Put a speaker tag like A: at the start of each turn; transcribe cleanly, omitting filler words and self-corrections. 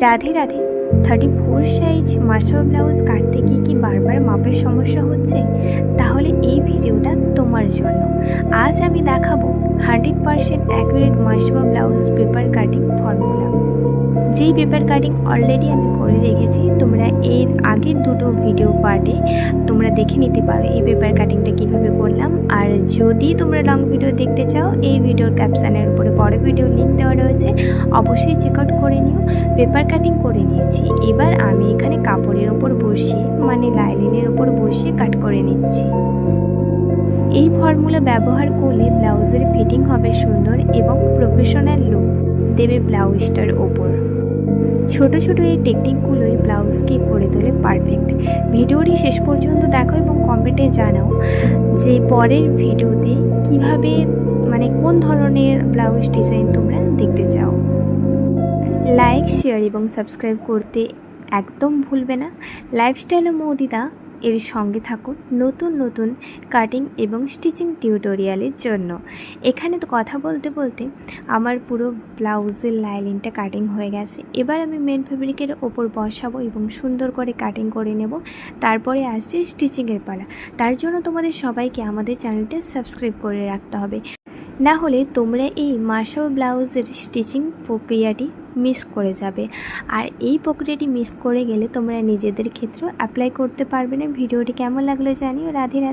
A: Radhe Radhe. 34 size Mashrafe blouse কাটতে গিয়ে কি বারবার মাপের সমস্যা হচ্ছে? তাহলে এই ভিডিওটা তোমার জন্য। আজ আমি দেখাবো 100% accurate Mashrafe blouse paper cutting formula. যেই পেপার কাটিং অলরেডি আমি করে রেখেছি, তোমরা এর আগের দুটো ভিডিও পার্টে তোমরা দেখে নিতে পারো এই পেপার কাটিংটা কীভাবে করলাম। আর যদি তোমরা লং ভিডিও দেখতে চাও, এই ভিডিওর ক্যাপশানের উপরে বড় ভিডিও লিঙ্ক দেওয়া রয়েছে, অবশ্যই চেক আউট করে নিও। পেপার কাটিং করে নিয়েছি, এবার আমি এখানে কাপড়ের ওপর বসিয়ে মানে লাইলিনের ওপর বসিয়ে কাট করে নিচ্ছি। এই ফর্মুলা ব্যবহার করলে ব্লাউজের ফিটিং হবে সুন্দর এবং প্রফেশনাল লুক দেবে ব্লাউজটার ওপর। ছোট ছোট এই টেকনিকগুলোই ব্লাউজকে করে তোলে পারফেক্ট। ভিডিওটি শেষ পর্যন্ত দেখো এবং কমেন্টে জানাও যে পরের ভিডিওতে কিভাবে কোন ধরনের ব্লাউজ ডিজাইন তোমরা দেখতে চাও। লাইক, শেয়ার এবং সাবস্ক্রাইব করতে একদম ভুলবে না। লাইফস্টাইল ও মৌদিদা এর সঙ্গে থাকুন নতুন নতুন কাটিং এবং স্টিচিং টিউটোরিয়ালের জন্য। এখানে তো কথা বলতে বলতে আমার পুরো ব্লাউজের লাইলিনটা কাটিং হয়ে গেছে। এবার আমি মেন ফেব্রিকের ওপর বসাবো এবং সুন্দর করে কাটিং করে নেব। তারপরে আসছে স্টিচিংয়ের পালা। তার জন্য তোমাদের সবাইকে আমাদের চ্যানেলটা সাবস্ক্রাইব করে রাখতে হবে, না হলে তোমরা এই মাশরাফি ব্লাউজের স্টিচিং প্রক্রিয়াটি মিস করে যাবে। আর এই প্রক্রিয়াটি মিস করে গেলে তোমরা নিজেদের ক্ষেত্রেও অ্যাপ্লাই করতে পারবে না। ভিডিওটি কেমন লাগলো জানিও। রাধে রাধে।